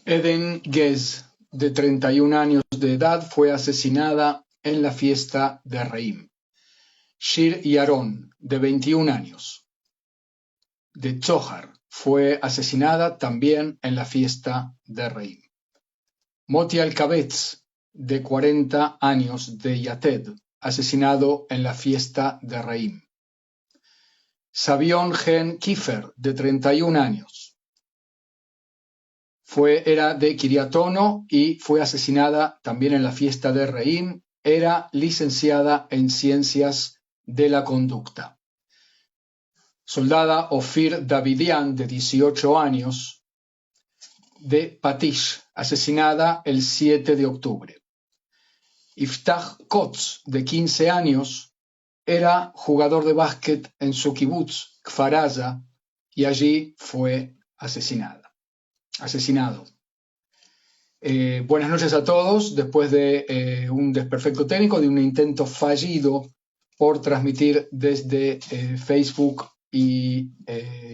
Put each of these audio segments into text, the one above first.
Eden Gez, de 31 años de edad, fue asesinada en la fiesta de Reim. Shir Yaron, de 21 años, de Zohar, fue asesinada también en la fiesta de Reim. Moti Alkabetz, de 40 años, de Yated, asesinado en la fiesta de Reim. Savion Gen Kiefer, de 31 años, era de Kiryat Ono y fue asesinada también en la fiesta de Reim. Era licenciada en Ciencias de la Conducta. Soldada Ofir Davidian, de 18 años, de Patish, asesinada el 7 de octubre. Iftach Kotz, de 15 años, era jugador de básquet en su kibutz, Kfar Aza, y allí fue asesinado. Buenas noches a todos. Después de un desperfecto técnico, de un intento fallido por transmitir desde Facebook y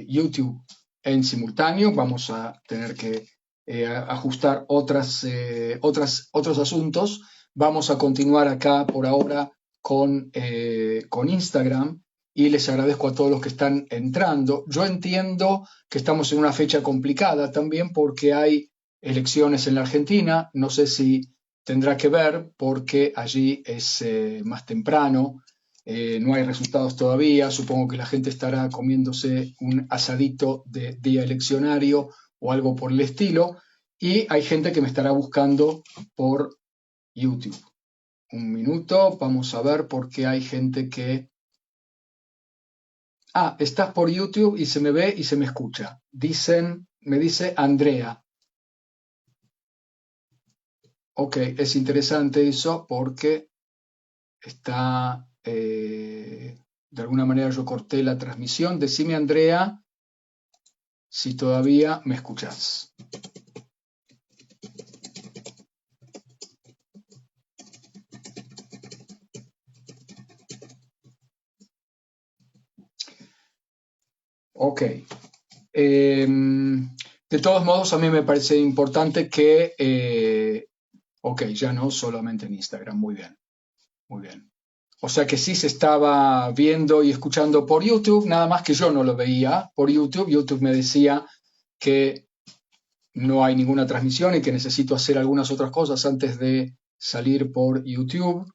YouTube en simultáneo, vamos a tener que ajustar otros asuntos. Vamos a continuar acá por ahora con Instagram y les agradezco a todos los que están entrando. Yo entiendo que estamos en una fecha complicada también porque hay elecciones en la Argentina. No sé si tendrá que ver porque allí es más temprano, no hay resultados todavía. Supongo que la gente estará comiéndose un asadito de día eleccionario o algo por el estilo, y hay gente que me estará buscando por YouTube. Un minuto, vamos a ver por qué hay gente que... estás por YouTube y se me ve y se me escucha. Me dice Andrea. Ok, es interesante eso porque está... de alguna manera yo corté la transmisión. Decime, Andrea, si todavía me escuchás. Ok. De todos modos, a mí me parece importante que... ok, ya no solamente en Instagram. Muy bien, muy bien. O sea que sí se estaba viendo y escuchando por YouTube, nada más que yo no lo veía por YouTube. YouTube me decía que no hay ninguna transmisión y que necesito hacer algunas otras cosas antes de salir por YouTube.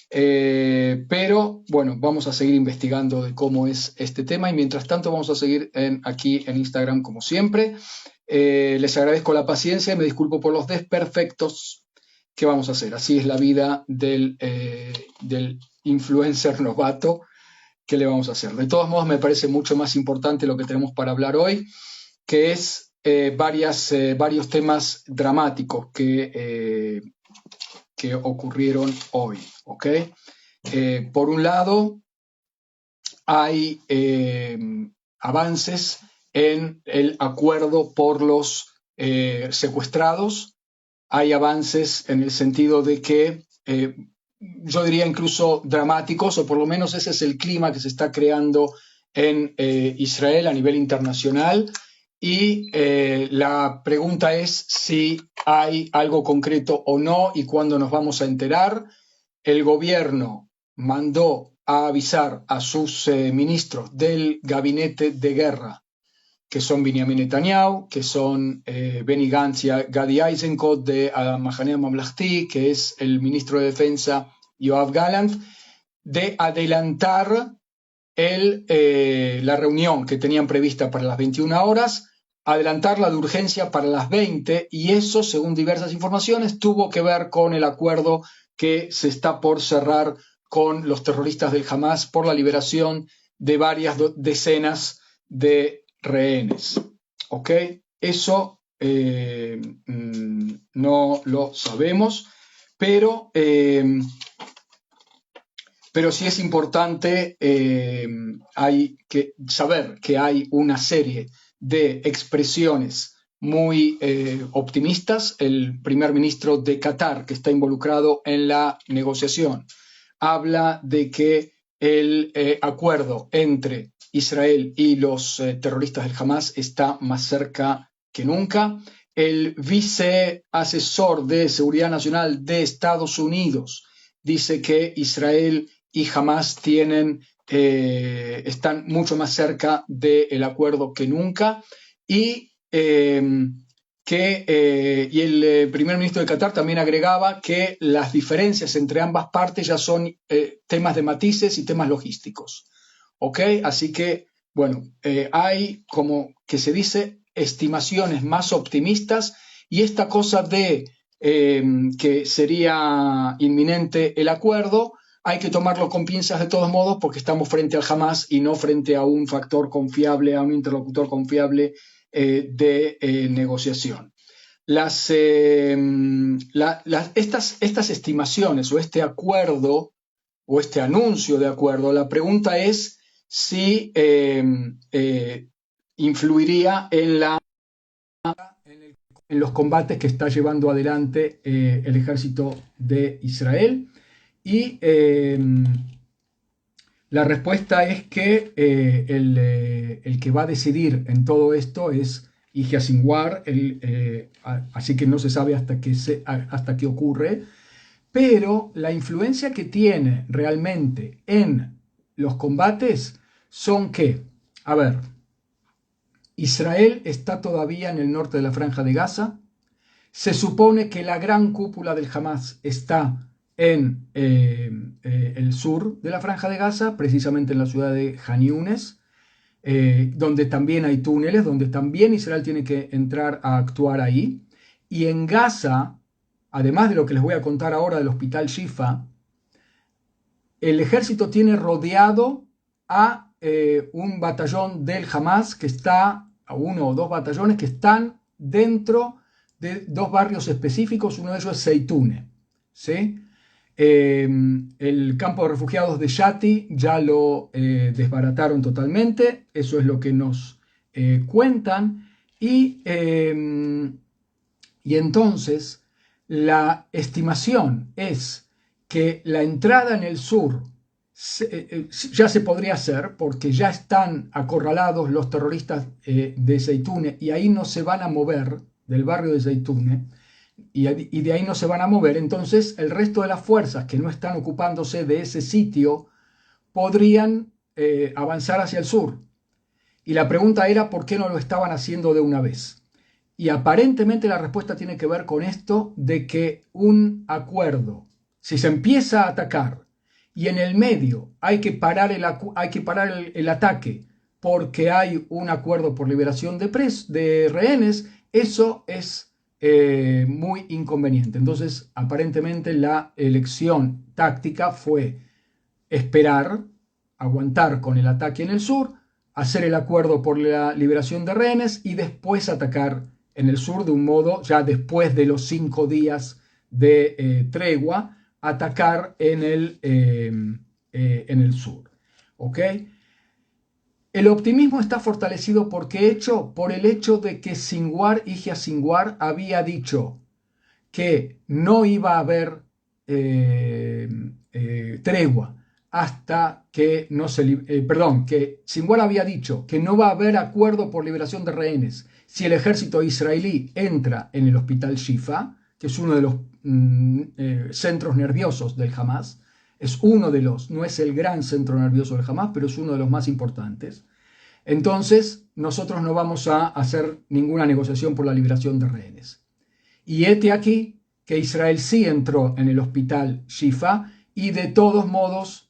Pero bueno, vamos a seguir investigando de cómo es este tema y mientras tanto vamos a seguir aquí en Instagram como siempre. Les agradezco la paciencia, me disculpo por los desperfectos. ¿Qué vamos a hacer? Así es la vida del influencer novato. ¿Qué le vamos a hacer? De todos modos, me parece mucho más importante lo que tenemos para hablar hoy, que es varios temas dramáticos que ocurrieron hoy. ¿Ok? Por un lado, hay avances en el acuerdo por los secuestrados. Hay avances en el sentido de que yo diría incluso dramáticos, o por lo menos ese es el clima que se está creando en Israel a nivel internacional. Y la pregunta es si hay algo concreto o no y cuándo nos vamos a enterar. El gobierno mandó a avisar a sus ministros del gabinete de guerra, que son Benjamin Netanyahu, que son Benny Gantz y Gadi Eisenkot de Mahanea Mamlahti, que es el ministro de Defensa Yoav Gallant, de adelantar la reunión que tenían prevista para las 21 horas, adelantarla de urgencia para las 20, y eso, según diversas informaciones, tuvo que ver con el acuerdo que se está por cerrar con los terroristas del Hamas por la liberación de varias decenas de rehenes. ¿Ok? Eso no lo sabemos, pero sí es importante, hay que saber que hay una serie de expresiones muy optimistas. El primer ministro de Qatar, que está involucrado en la negociación, habla de que el acuerdo entre Israel y los terroristas del Hamas está más cerca que nunca. el viceasesor de Seguridad Nacional de Estados Unidos dice que Israel y Hamás están mucho más cerca del acuerdo que nunca, y el primer ministro de Qatar también agregaba que las diferencias entre ambas partes ya son temas de matices y temas logísticos. ¿Ok? Así que, bueno, hay, como que se dice, estimaciones más optimistas, y esta cosa de que sería inminente el acuerdo, hay que tomarlo con pinzas de todos modos, porque estamos frente al Hamas y no frente a un factor confiable, a un interlocutor confiable de negociación. Estas estimaciones o este acuerdo o este anuncio de acuerdo, la pregunta es si influiría en los combates que está llevando adelante el ejército de Israel. Y la respuesta es que el que va a decidir en todo esto es Yihya Sinwar, así que no se sabe hasta qué ocurre, pero la influencia que tiene realmente en los combates son que, a ver, Israel está todavía en el norte de la Franja de Gaza. Se supone que la gran cúpula del Hamas está en el sur de la Franja de Gaza, precisamente en la ciudad de Jan Yunes, donde también hay túneles, donde también Israel tiene que entrar a actuar ahí. Y en Gaza, además de lo que les voy a contar ahora del hospital Shifa, el ejército tiene rodeado a un batallón del Hamas que está, a uno o dos batallones que están dentro de dos barrios específicos. Uno de ellos es Zeitune, ¿sí? El campo de refugiados de Shati ya lo desbarataron totalmente, eso es lo que nos cuentan, y entonces la estimación es que la entrada en el sur ya se podría hacer, porque ya están acorralados los terroristas de Zeitune, y ahí no se van a mover del barrio de Zeitune, y de ahí no se van a mover. Entonces el resto de las fuerzas que no están ocupándose de ese sitio podrían avanzar hacia el sur. Y la pregunta era por qué no lo estaban haciendo de una vez. Y aparentemente la respuesta tiene que ver con esto de que un acuerdo, si se empieza a atacar y en el medio hay que parar el ataque porque hay un acuerdo por liberación de rehenes, eso es muy inconveniente. Entonces, aparentemente la elección táctica fue esperar, aguantar con el ataque en el sur, hacer el acuerdo por la liberación de rehenes y después atacar en el sur, de un modo, ya después de los 5 días de tregua, atacar en el sur. ¿Ok? El optimismo está fortalecido por el hecho de que Yihya Sinwar había dicho que no iba a haber tregua hasta que no se... que Sinwar había dicho que no va a haber acuerdo por liberación de rehenes si el ejército israelí entra en el hospital Shifa, que es uno de los centros nerviosos del Hamas. No es el gran centro nervioso del Hamas, pero es uno de los más importantes. Entonces, nosotros no vamos a hacer ninguna negociación por la liberación de rehenes. Y hete aquí que Israel sí entró en el hospital Shifa, y de todos modos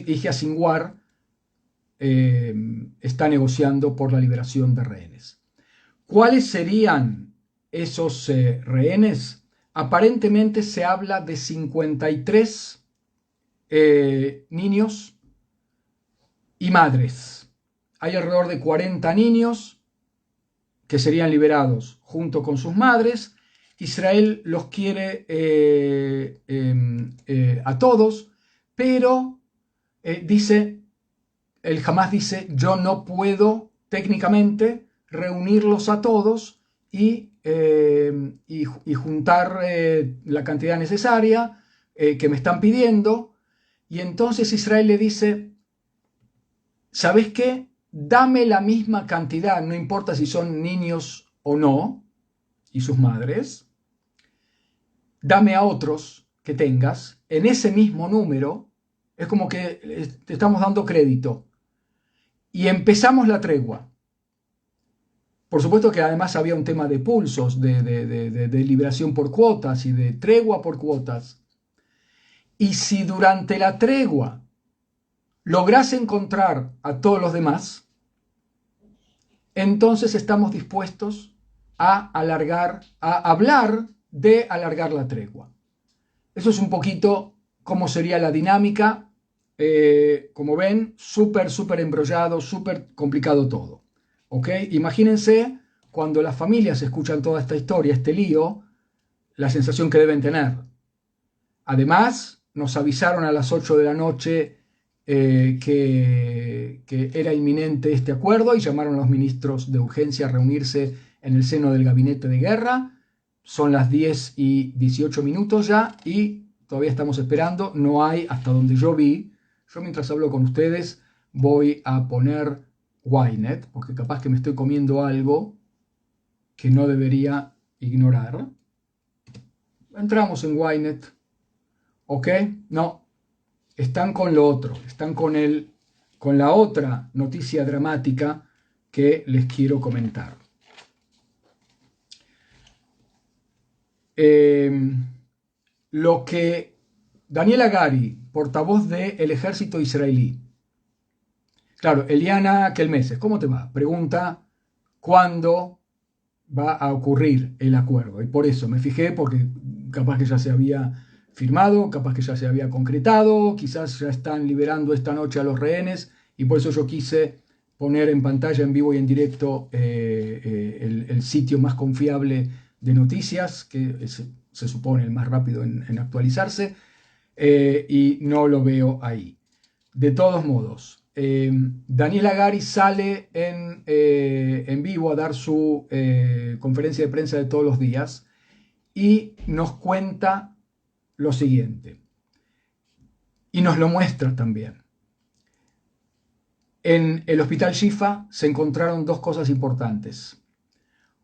Yihya Sinwar está negociando por la liberación de rehenes. ¿Cuáles serían esos rehenes? Aparentemente se habla de 53 niños y madres. Hay alrededor de 40 niños que serían liberados junto con sus madres. Israel los quiere a todos, pero el Hamas dice: yo no puedo técnicamente reunirlos a todos y juntar la cantidad necesaria que me están pidiendo. Y entonces Israel le dice: ¿sabes qué? dame la misma cantidad, no importa si son niños o no, y sus madres, dame a otros que tengas en ese mismo número, es como que te estamos dando crédito. Y empezamos la tregua. Por supuesto que además había un tema de pulsos, de liberación por cuotas y de tregua por cuotas. Y si durante la tregua logras encontrar a todos los demás, entonces estamos dispuestos a hablar de alargar la tregua. Eso es un poquito cómo sería la dinámica. Como ven, súper embrollado, súper complicado todo. ¿Ok? Imagínense cuando las familias escuchan toda esta historia, este lío, la sensación que deben tener. Además, nos avisaron a las 8 de la noche que era inminente este acuerdo y llamaron a los ministros de urgencia a reunirse en el seno del gabinete de guerra. Son las 10:18 ya y todavía estamos esperando. No hay, hasta donde yo vi. Yo mientras hablo con ustedes voy a poner Ynet, porque capaz que me estoy comiendo algo que no debería ignorar. Entramos en Ynet. ¿Ok? No. Están con lo otro. Están con la otra noticia dramática que les quiero comentar. Lo que Daniel Hagari, portavoz del ejército israelí. Claro, Eliana Kelmeses, ¿cómo te va? Pregunta cuándo va a ocurrir el acuerdo. Y por eso me fijé, porque capaz que ya se había firmado, capaz que ya se había concretado, quizás ya están liberando esta noche a los rehenes, y por eso yo quise poner en pantalla, en vivo y en directo, el sitio más confiable de noticias, que se supone el más rápido en actualizarse, y no lo veo ahí. De todos modos, Daniel Hagari sale en vivo a dar su conferencia de prensa de todos los días y nos cuenta lo siguiente. Y nos lo muestra también. En el hospital Shifa se encontraron dos cosas importantes.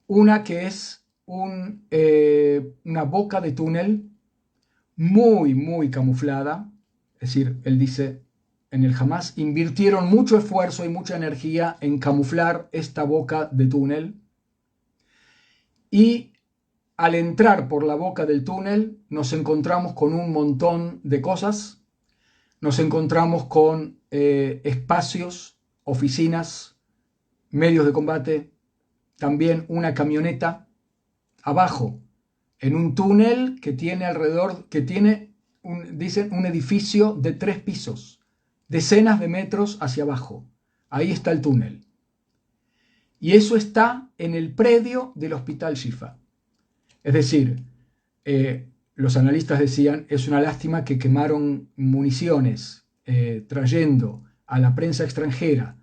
Una que es una boca de túnel muy camuflada. Es decir, él dice, en el Hamas invirtieron mucho esfuerzo y mucha energía en camuflar esta boca de túnel. Y al entrar por la boca del túnel nos encontramos con un montón de cosas. Nos encontramos con espacios, oficinas, medios de combate, también una camioneta abajo, en un túnel que tiene alrededor, dicen, un edificio de 3 pisos, decenas de metros hacia abajo. Ahí está el túnel. Y eso está en el predio del hospital Shifa. Es decir, los analistas decían, es una lástima que quemaron municiones trayendo a la prensa extranjera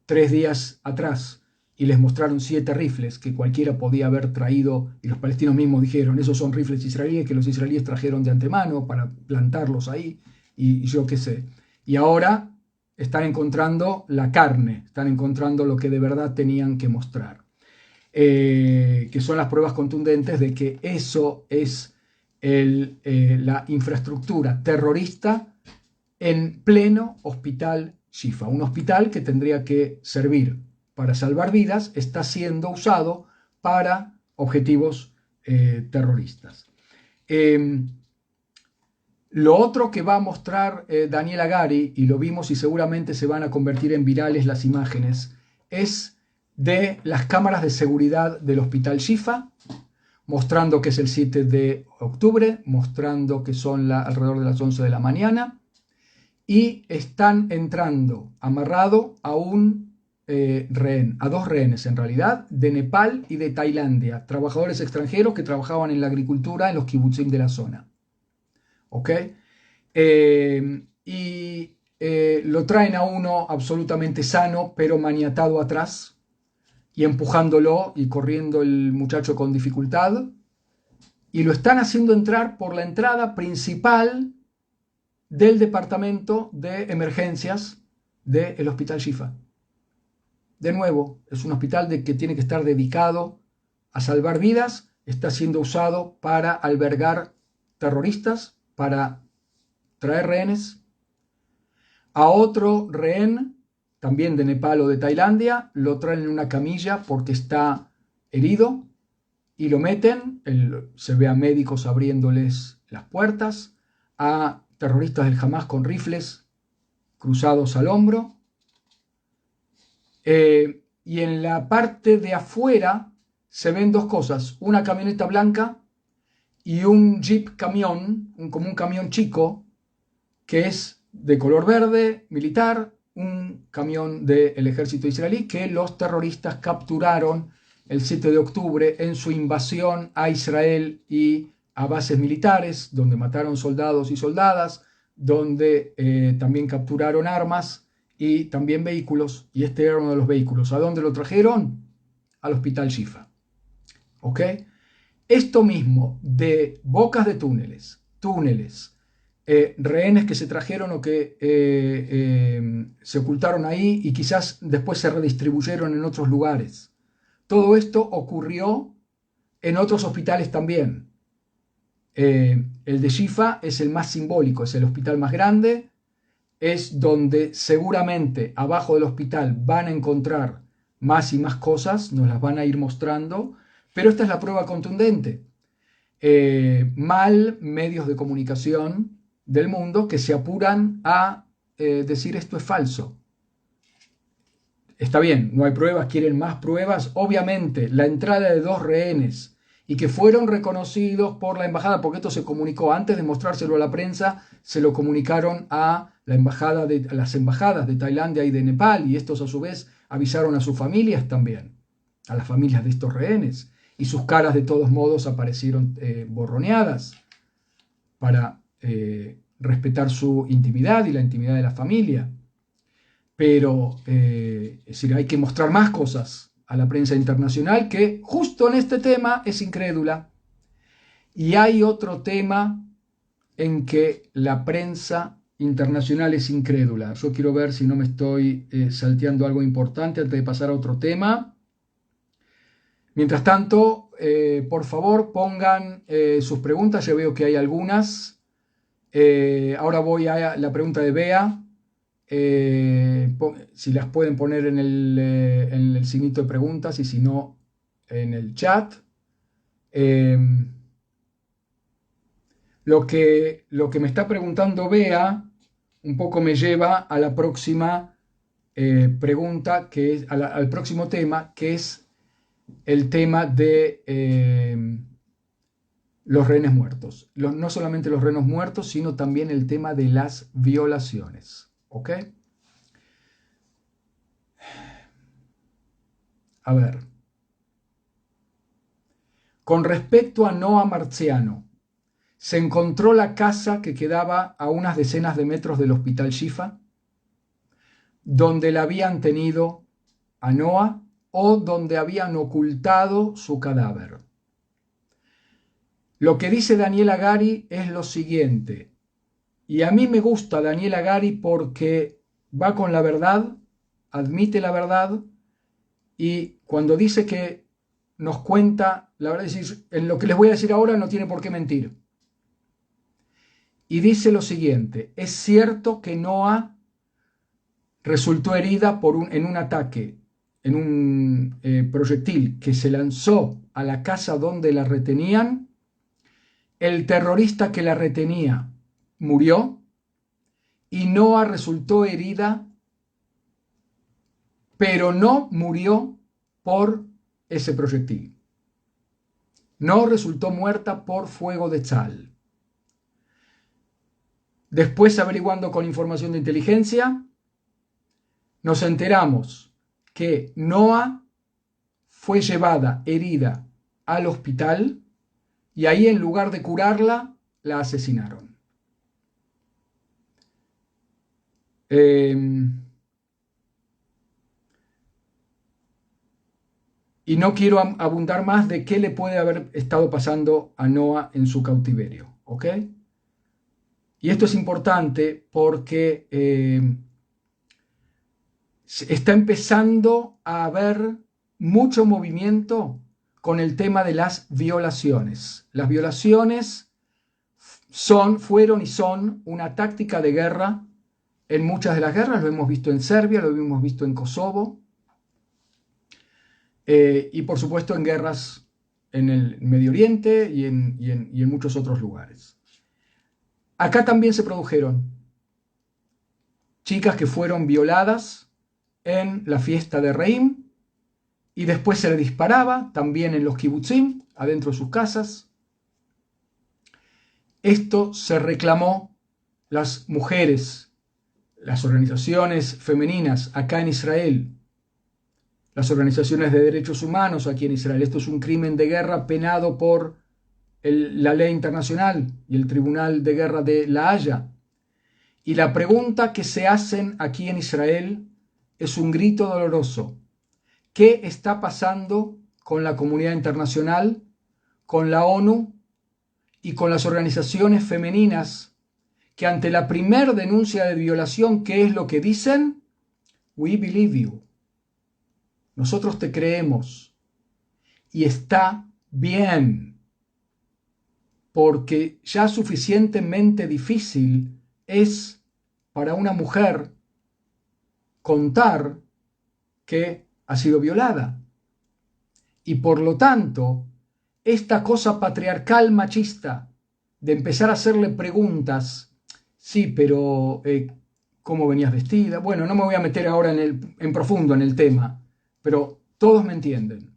3 días atrás y les mostraron 7 rifles que cualquiera podía haber traído, y los palestinos mismos dijeron, esos son rifles israelíes que los israelíes trajeron de antemano para plantarlos ahí, y yo qué sé. Y ahora están encontrando la carne, están encontrando lo que de verdad tenían que mostrar. Que son las pruebas contundentes de que eso es la infraestructura terrorista en pleno hospital Shifa. Un hospital que tendría que servir para salvar vidas, está siendo usado para objetivos terroristas. Lo otro que va a mostrar Daniel Hagari, y lo vimos y seguramente se van a convertir en virales las imágenes, es de las cámaras de seguridad del hospital Shifa, mostrando que es el 7 de octubre, mostrando que son alrededor de las 11 de la mañana, y están entrando amarrado a un rehén, a 2 rehenes en realidad, de Nepal y de Tailandia, trabajadores extranjeros que trabajaban en la agricultura en los kibutzim de la zona. ¿Ok? Lo traen a uno absolutamente sano, pero maniatado atrás, y empujándolo y corriendo el muchacho con dificultad, y lo están haciendo entrar por la entrada principal del departamento de emergencias del hospital Shifa. de nuevo, es un hospital que tiene que estar dedicado a salvar vidas, está siendo usado para albergar terroristas, para traer rehenes. A otro rehén, también de Nepal o de Tailandia, lo traen en una camilla porque está herido y lo meten. Se ve a médicos abriéndoles las puertas, a terroristas del Hamas con rifles cruzados al hombro. Y en la parte de afuera se ven dos cosas: una camioneta blanca y un jeep camión, como un camión chico, que es de color verde, militar, un camión del ejército israelí que los terroristas capturaron el 7 de octubre en su invasión a Israel y a bases militares, donde mataron soldados y soldadas, donde también capturaron armas y también vehículos, y este era uno de los vehículos. ¿A dónde lo trajeron? Al hospital Shifa. ¿Ok? Esto mismo de bocas de túneles, rehenes que se trajeron o que se ocultaron ahí y quizás después se redistribuyeron en otros lugares. Todo esto ocurrió en otros hospitales también. El de Shifa es el más simbólico, es el hospital más grande, es donde seguramente abajo del hospital van a encontrar más y más cosas, nos las van a ir mostrando, pero esta es la prueba contundente. Medios de comunicación del mundo que se apuran a decir esto es falso. Está bien, no hay pruebas, quieren más pruebas. Obviamente, la entrada de dos rehenes y que fueron reconocidos por la embajada, porque esto se comunicó antes de mostrárselo a la prensa, se lo comunicaron a las embajadas de Tailandia y de Nepal, y estos a su vez avisaron a sus familias también, a las familias de estos rehenes, y sus caras de todos modos aparecieron borroneadas para respetar su intimidad y la intimidad de la familia. Pero es decir, hay que mostrar más cosas a la prensa internacional que justo en este tema es incrédula. Y hay otro tema en que la prensa internacional es incrédula. Yo quiero ver si no me estoy salteando algo importante antes de pasar a otro tema. Mientras tanto, por favor, pongan sus preguntas. Yo veo que hay algunas. Ahora voy a la pregunta de Bea. Si las pueden poner en el signito de preguntas y si no, en el chat. Lo que me está preguntando Bea un poco me lleva a la próxima pregunta, que es al próximo tema, que es el tema de los rehenes muertos. No solamente los rehenes muertos, sino también el tema de las violaciones. ¿Ok? A ver. Con respecto a Noa Marciano, se encontró la casa que quedaba a unas decenas de metros del hospital Shifa, donde la habían tenido a Noa o donde habían ocultado su cadáver. Lo que dice Daniel Hagari es lo siguiente, y a mí me gusta Daniel Hagari porque va con la verdad, admite la verdad, y cuando dice que nos cuenta la verdad, es decir, en lo que les voy a decir ahora no tiene por qué mentir. Y dice lo siguiente: es cierto que Noa resultó herida en un ataque, en un proyectil que se lanzó a la casa donde la retenían. El terrorista que la retenía murió y Noa resultó herida, pero no murió por ese proyectil. No resultó muerta por fuego de Tzal. Después, averiguando con información de inteligencia, nos enteramos que Noa fue llevada herida al hospital y ahí, en lugar de curarla, la asesinaron. Y no quiero abundar más de qué le puede haber estado pasando a Noa en su cautiverio. ¿Ok? Y esto es importante porque está empezando a haber mucho movimiento con el tema de las violaciones. Las violaciones fueron y son una táctica de guerra en muchas de las guerras. Lo hemos visto en Serbia, lo hemos visto en Kosovo, y por supuesto en guerras en el Medio Oriente y en muchos otros lugares. Acá también se produjeron chicas que fueron violadas en la fiesta de Reim, y después se le disparaba también en los kibutzim, adentro de sus casas. Esto se reclamó las mujeres, las organizaciones femeninas acá en Israel, las organizaciones de derechos humanos aquí en Israel. Esto es un crimen de guerra penado por la ley internacional y el Tribunal de Guerra de La Haya. Y la pregunta que se hacen aquí en Israel es un grito doloroso. ¿Qué está pasando con la comunidad internacional, con la ONU y con las organizaciones femeninas que ante la primer denuncia de violación, ¿qué es lo que dicen? We believe you. Nosotros te creemos. Y está bien, porque ya suficientemente difícil es para una mujer contar que ha sido violada. Y por lo tanto, esta cosa patriarcal machista de empezar a hacerle preguntas, sí, pero ¿cómo venías vestida? Bueno, no me voy a meter ahora en profundo en el tema, pero todos me entienden.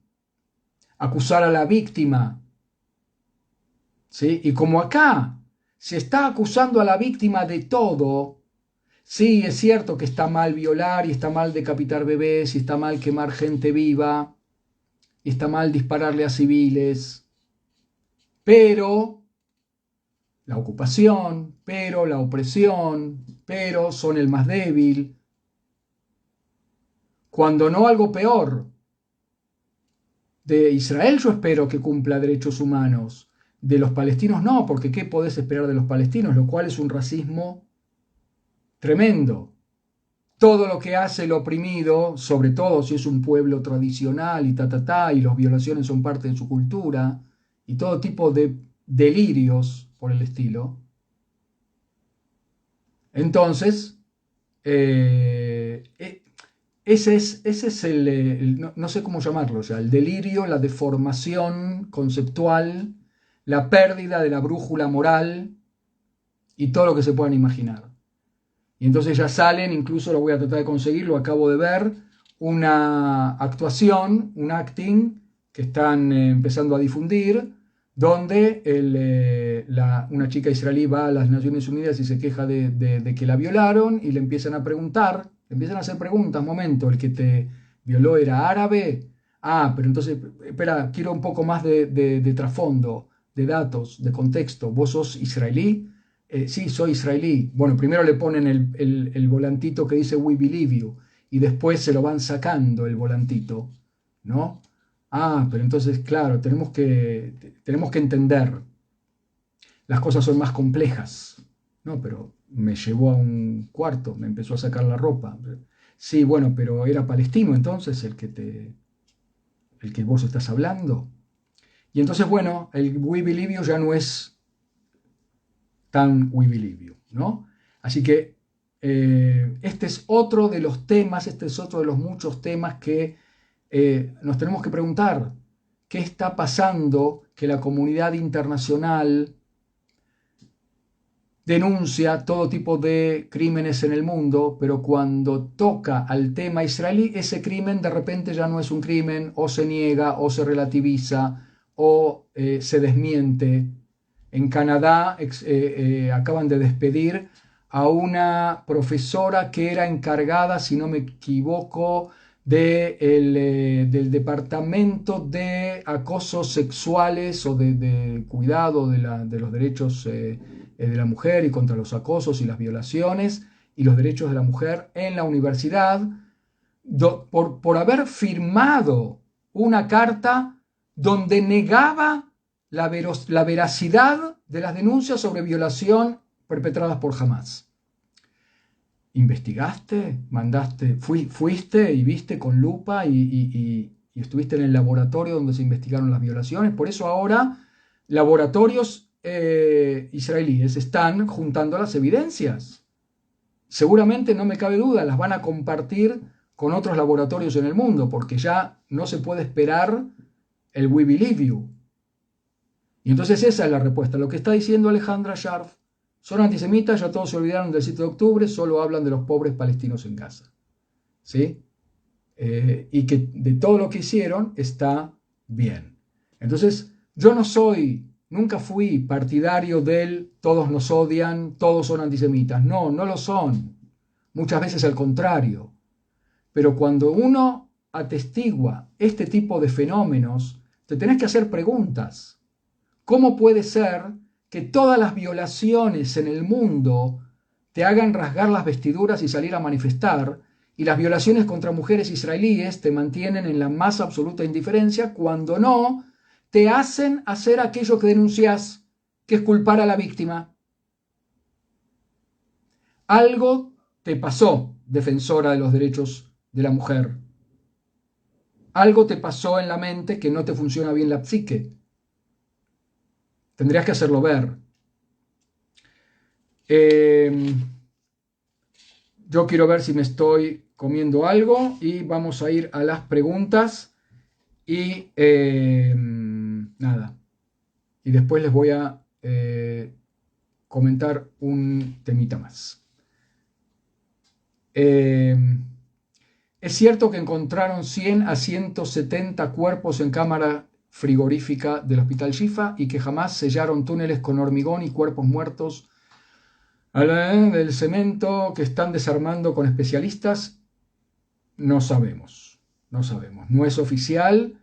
Acusar a la víctima, ¿sí? Y como acá se está acusando a la víctima de todo, sí, es cierto que está mal violar y está mal decapitar bebés y está mal quemar gente viva y está mal dispararle a civiles, pero la ocupación, pero la opresión, pero son el más débil. Cuando no algo peor. De Israel yo espero que cumpla derechos humanos. De los palestinos no, porque ¿qué podés esperar de los palestinos? Lo cual es un racismo tremendo. Todo lo que hace el oprimido, sobre todo si es un pueblo tradicional y y las violaciones son parte de su cultura, y todo tipo de delirios por el estilo. Entonces, ese es no sé cómo llamarlo, o sea, el delirio, la deformación conceptual, la pérdida de la brújula moral y todo lo que se puedan imaginar. Y entonces ya salen, incluso lo voy a tratar de conseguir, lo acabo de ver, una actuación, un acting que están empezando a difundir, donde una chica israelí va a las Naciones Unidas y se queja de que la violaron y le empiezan a preguntar, le empiezan a hacer preguntas, momento, el que te violó era árabe, pero entonces, espera, quiero un poco más de trasfondo, de datos, de contexto, ¿vos sos israelí? Sí, soy israelí. Bueno, primero le ponen el volantito que dice We Believe You y después se lo van sacando el volantito, ¿no? Pero entonces, claro, tenemos que entender. Las cosas son más complejas. No, pero me llevó a un cuarto, me empezó a sacar la ropa. Sí, bueno, pero era palestino entonces el que vos estás hablando. Y entonces, bueno, el We Believe You ya no es tan We Believe You, ¿no? Así que este es otro de los temas, este es otro de los muchos temas que nos tenemos que preguntar. ¿Qué está pasando que la comunidad internacional denuncia todo tipo de crímenes en el mundo, pero cuando toca al tema israelí, ese crimen de repente ya no es un crimen, o se niega, o se relativiza, o se desmiente? En Canadá acaban de despedir a una profesora que era encargada, si no me equivoco, del departamento de acosos sexuales o de cuidado de los derechos de la mujer y contra los acosos y las violaciones y los derechos de la mujer en la universidad, por haber firmado una carta donde negaba la veracidad de las denuncias sobre violación perpetradas por Hamas. ¿Investigaste? ¿Mandaste? ¿Fuiste y viste con lupa y estuviste en el laboratorio donde se investigaron las violaciones? Por eso ahora laboratorios israelíes están juntando las evidencias. Seguramente, no me cabe duda, las van a compartir con otros laboratorios en el mundo, porque ya no se puede esperar el "we believe you". Y entonces esa es la respuesta. Lo que está diciendo Alejandra Scharf: son antisemitas, ya todos se olvidaron del 7 de octubre, solo hablan de los pobres palestinos en Gaza. ¿Sí? Y que de todo lo que hicieron está bien. Entonces, yo no soy, nunca fui partidario del todos nos odian, todos son antisemitas. No, no lo son. Muchas veces al contrario. Pero cuando uno atestigua este tipo de fenómenos, te tenés que hacer preguntas. ¿Cómo puede ser que todas las violaciones en el mundo te hagan rasgar las vestiduras y salir a manifestar, y las violaciones contra mujeres israelíes te mantienen en la más absoluta indiferencia, cuando no te hacen hacer aquello que denuncias, que es culpar a la víctima? Algo te pasó, defensora de los derechos de la mujer. Algo te pasó en la mente, que no te funciona bien la psique. Tendrías que hacerlo ver. Yo quiero ver si me estoy comiendo algo y vamos a ir a las preguntas y nada. Y después les voy a comentar un temita más. Es cierto que encontraron 100 a 170 cuerpos en cámara frigorífica del Hospital Shifa y que jamás sellaron túneles con hormigón y cuerpos muertos del cemento que están desarmando con especialistas. No sabemos, no sabemos. No es oficial.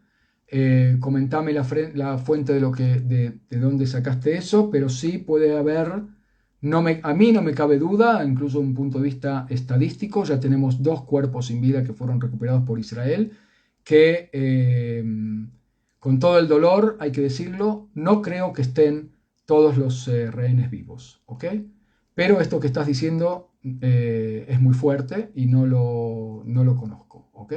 Comentame la fuente de dónde sacaste eso, pero sí puede haber. A mí no me cabe duda, incluso desde un punto de vista estadístico, ya tenemos 2 cuerpos sin vida que fueron recuperados por Israel, que con todo el dolor, hay que decirlo, no creo que estén todos los rehenes vivos, ¿ok? Pero esto que estás diciendo es muy fuerte y no lo conozco, ¿ok?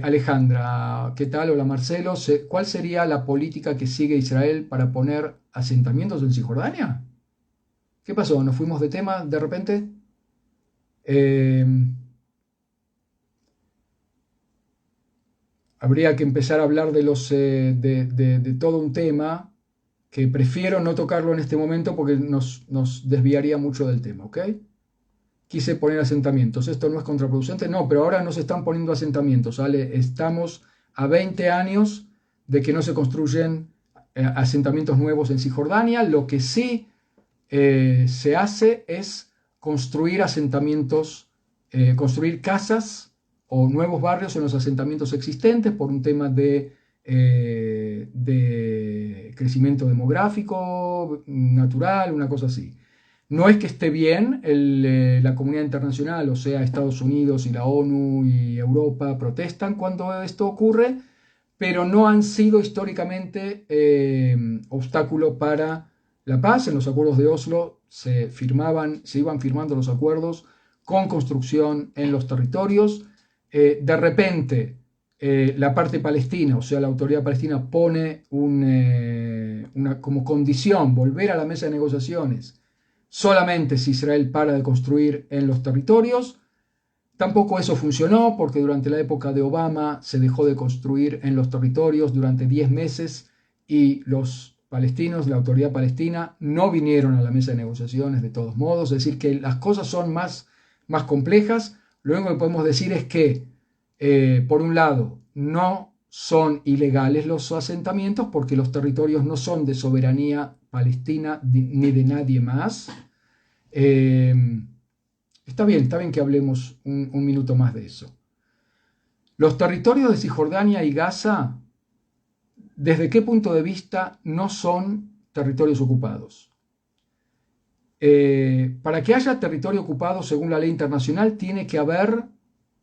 Alejandra, ¿qué tal? Hola Marcelo. ¿Cuál sería la política que sigue Israel para poner asentamientos en Cisjordania? ¿Qué pasó? ¿Nos fuimos de tema de repente? Habría que empezar a hablar de todo un tema que prefiero no tocarlo en este momento porque nos desviaría mucho del tema, ¿ok? Quise poner asentamientos. ¿Esto no es contraproducente? No, pero ahora no se están poniendo asentamientos, ¿vale? Estamos a 20 años de que no se construyen asentamientos nuevos en Cisjordania. Lo que sí se hace es construir asentamientos, construir casas o nuevos barrios en los asentamientos existentes por un tema de crecimiento demográfico, natural, una cosa así. No es que esté bien la comunidad internacional, o sea, Estados Unidos y la ONU y Europa protestan cuando esto ocurre, pero no han sido históricamente obstáculo para la paz. En los acuerdos de Oslo se iban firmando los acuerdos con construcción en los territorios. De repente, la parte palestina, o sea, la autoridad palestina pone como condición volver a la mesa de negociaciones solamente si Israel para de construir en los territorios. Tampoco eso funcionó porque durante la época de Obama se dejó de construir en los territorios durante 10 meses y los palestinos, la autoridad palestina, no vinieron a la mesa de negociaciones de todos modos. Es decir, que las cosas son más complejas. Lo único que podemos decir es que, por un lado, no son ilegales los asentamientos porque los territorios no son de soberanía palestina ni de nadie más. Está bien que hablemos un minuto más de eso. Los territorios de Cisjordania y Gaza, ¿desde qué punto de vista no son territorios ocupados? Para que haya territorio ocupado según la ley internacional tiene que haber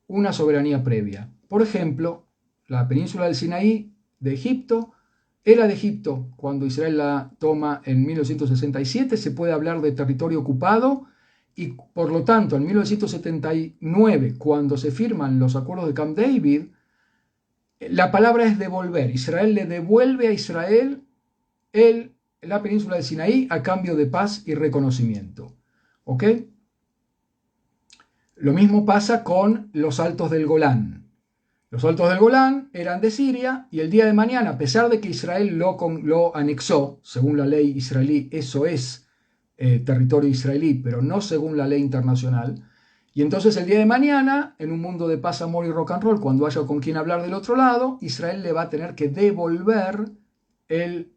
una soberanía previa. Por ejemplo, la península del Sinaí de Egipto era de Egipto. Cuando Israel la toma en 1967 se puede hablar de territorio ocupado y por lo tanto en 1979, cuando se firman los acuerdos de Camp David, la palabra es devolver. Israel le devuelve a Israel la península de Sinaí a cambio de paz y reconocimiento. ¿Ok? Lo mismo pasa con los Altos del Golán. Los Altos del Golán eran de Siria y el día de mañana, a pesar de que Israel lo anexó, según la ley israelí, eso es territorio israelí, pero no según la ley internacional. Y entonces el día de mañana, en un mundo de paz, amor y rock and roll, cuando haya con quien hablar del otro lado, Israel le va a tener que devolver el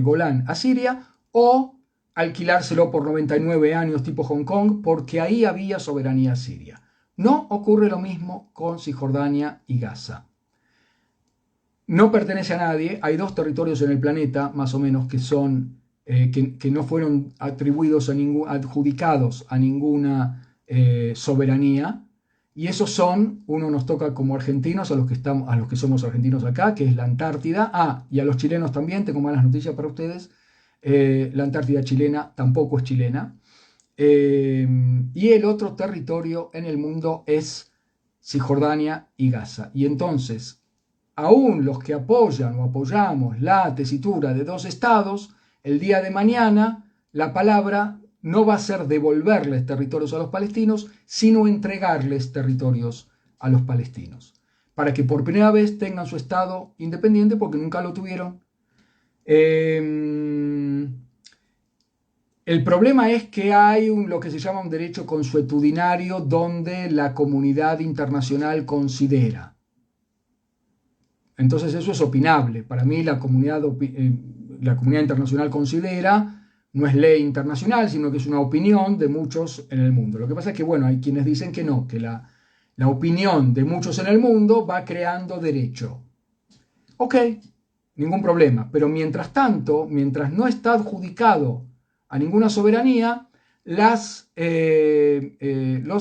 Golán a Siria o alquilárselo por 99 años tipo Hong Kong, porque ahí había soberanía siria. No ocurre lo mismo con Cisjordania y Gaza. No pertenece a nadie. Hay dos territorios en el planeta, más o menos, que son que no fueron atribuidos adjudicados a ninguna soberanía. Y esos son, uno nos toca como argentinos, a los que somos argentinos acá, que es la Antártida. Y a los chilenos también, tengo malas noticias para ustedes. La Antártida chilena tampoco es chilena. Y el otro territorio en el mundo es Cisjordania y Gaza. Y entonces, aún los que apoyan o apoyamos la tesitura de dos estados, el día de mañana la palabra no va a ser devolverles territorios a los palestinos, sino entregarles territorios a los palestinos, para que por primera vez tengan su estado independiente, porque nunca lo tuvieron. El problema es que hay lo que se llama un derecho consuetudinario donde la comunidad internacional considera. Entonces eso es opinable. Para mí la comunidad internacional considera, no es ley internacional, sino que es una opinión de muchos en el mundo. Lo que pasa es que, bueno, hay quienes dicen que no, que la opinión de muchos en el mundo va creando derecho. Ok, ningún problema. Pero mientras tanto, mientras no está adjudicado a ninguna soberanía, los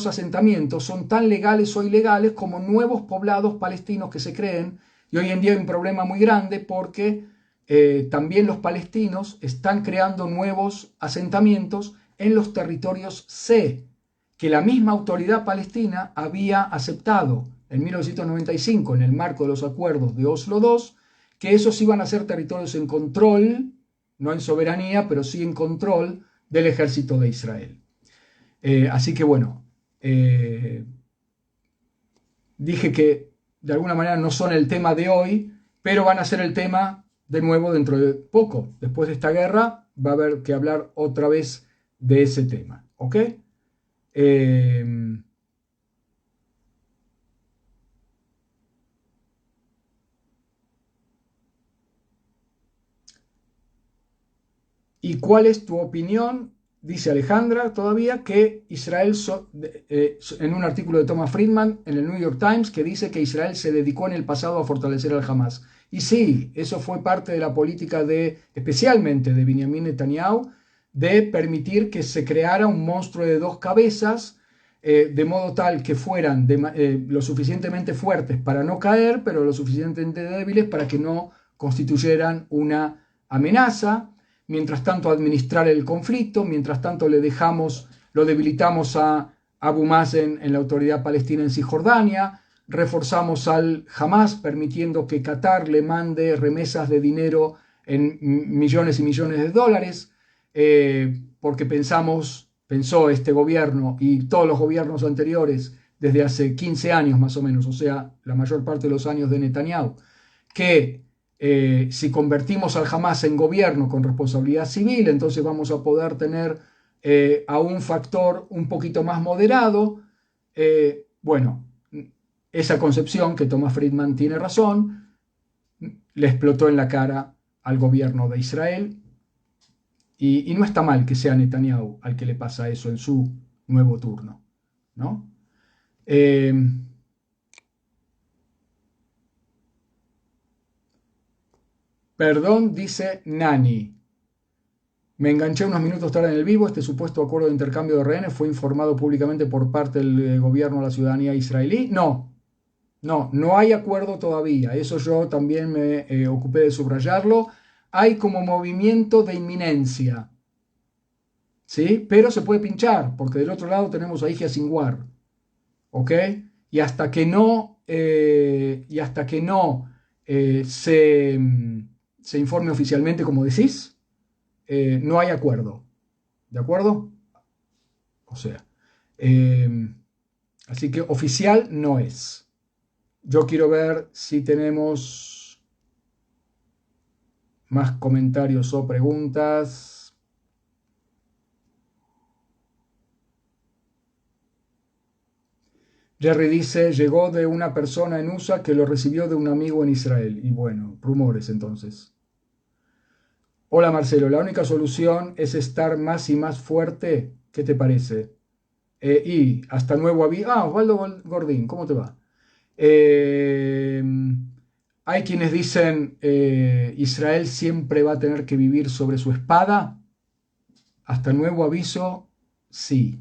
asentamientos son tan legales o ilegales como nuevos poblados palestinos que se creen. Y hoy en día hay un problema muy grande porque también los palestinos están creando nuevos asentamientos en los territorios C, que la misma autoridad palestina había aceptado en 1995 en el marco de los acuerdos de Oslo II, que esos iban a ser territorios en control, no en soberanía, pero sí en control del ejército de Israel. Así que bueno, dije que de alguna manera no son el tema de hoy, pero van a ser el tema de nuevo dentro de poco. Después de esta guerra va a haber que hablar otra vez de ese tema, ¿ok? ¿Y cuál es tu opinión? Dice Alejandra todavía que Israel, en un artículo de Thomas Friedman en el New York Times, que dice que Israel se dedicó en el pasado a fortalecer al Hamas. Y sí, eso fue parte de la política especialmente de Benjamin Netanyahu, de permitir que se creara un monstruo de dos cabezas, de modo tal que fueran lo suficientemente fuertes para no caer, pero lo suficientemente débiles para que no constituyeran una amenaza. Mientras tanto administrar el conflicto, mientras tanto lo debilitamos a Abu Mazen en la autoridad palestina en Cisjordania, reforzamos al Hamas permitiendo que Qatar le mande remesas de dinero en millones y millones de dólares, porque pensó este gobierno y todos los gobiernos anteriores desde hace 15 años más o menos, o sea, la mayor parte de los años de Netanyahu, que si convertimos al Hamas en gobierno con responsabilidad civil, entonces vamos a poder tener a un factor un poquito más moderado. Bueno, esa concepción, que Thomas Friedman tiene razón, le explotó en la cara al gobierno de Israel. Y no está mal que sea Netanyahu al que le pasa eso en su nuevo turno, ¿no? Perdón, dice Nani. Me enganché unos minutos tarde en el vivo. Este supuesto acuerdo de intercambio de rehenes fue informado públicamente por parte del gobierno a la ciudadanía israelí. No hay acuerdo todavía. Eso yo también me ocupé de subrayarlo. Hay como movimiento de inminencia. ¿sí? Pero se puede pinchar, porque del otro lado tenemos a Ijia Sinwar, ¿ok? Y hasta que no, se informe oficialmente, como decís, no hay acuerdo, ¿de acuerdo? O sea, eh, así que oficial no es. Yo quiero ver si tenemos más comentarios o preguntas. Jerry dice, llegó de una persona en USA que lo recibió de un amigo en Israel. Y bueno, rumores entonces. Hola Marcelo, la única solución es estar más y más fuerte. ¿Qué te parece? Y hasta nuevo aviso. Ah, Osvaldo Gordín, ¿cómo te va? Eh, Hay quienes dicen Israel siempre va a tener que vivir sobre su espada. Hasta nuevo aviso, sí.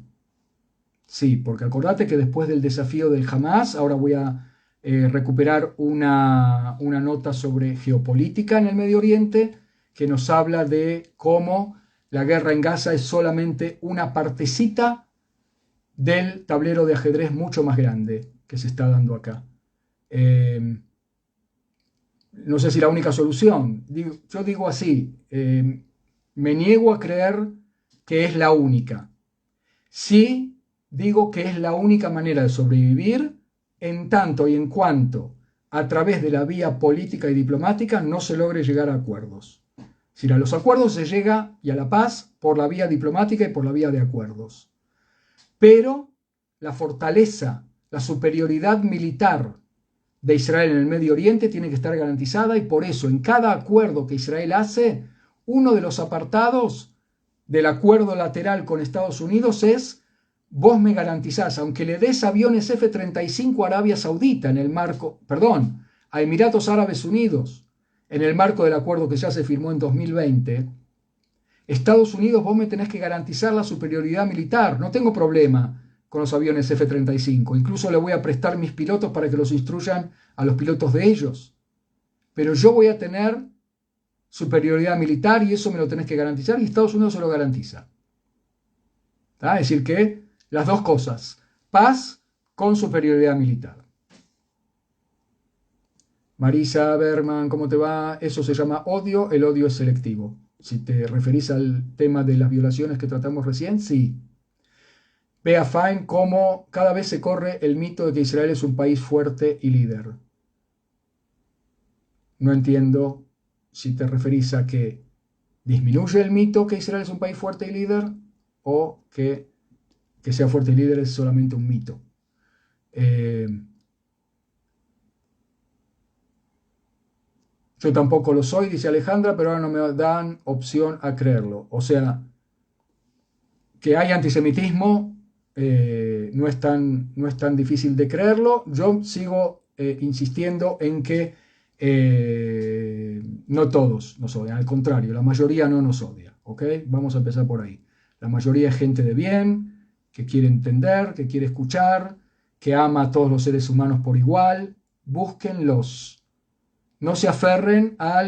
Sí, porque acordate que después del desafío del Hamas, ahora voy a recuperar una nota sobre geopolítica en el Medio Oriente que nos habla de cómo la guerra en Gaza es solamente una partecita del tablero de ajedrez mucho más grande que se está dando acá. No sé si la única solución. Yo digo así, me niego a creer que es la única. Sí digo que es la única manera de sobrevivir en tanto y en cuanto a través de la vía política y diplomática no se logre llegar a acuerdos. Si a los acuerdos se llega y a la paz por la vía diplomática y por la vía de acuerdos. Pero la fortaleza, la superioridad militar de Israel en el Medio Oriente tiene que estar garantizada y por eso en cada acuerdo que Israel hace, uno de los apartados del acuerdo lateral con Estados Unidos es vos me garantizás, aunque le des aviones F-35 a Arabia Saudita en el marco, perdón, a Emiratos Árabes Unidos, en el marco del acuerdo que ya se firmó en 2020, Estados Unidos vos me tenés que garantizar la superioridad militar, no tengo problema con los aviones F-35, incluso le voy a prestar mis pilotos para que los instruyan a los pilotos de ellos, pero yo voy a tener superioridad militar y eso me lo tenés que garantizar y Estados Unidos se lo garantiza. ¿Tá? Es decir que las dos cosas, paz con superioridad militar. Marisa Berman, ¿cómo te va? Eso se llama odio, el odio es selectivo. Si te referís al tema de las violaciones que tratamos recién, sí. Vea Fine cómo cada vez se corre el mito de que Israel es un país fuerte y líder. No entiendo si te referís a que disminuye el mito que Israel es un país fuerte y líder o que sea fuerte y líder es solamente un mito. Yo tampoco lo soy, dice Alejandra, pero ahora no me dan opción a creerlo. O sea, que hay antisemitismo no es tan difícil de creerlo. Yo sigo insistiendo en que no todos nos odian, al contrario, la mayoría no nos odia. ¿Ok? Vamos a empezar por ahí. La mayoría es gente de bien, que quiere entender, que quiere escuchar, que ama a todos los seres humanos por igual. Búsquenlos. No se aferren a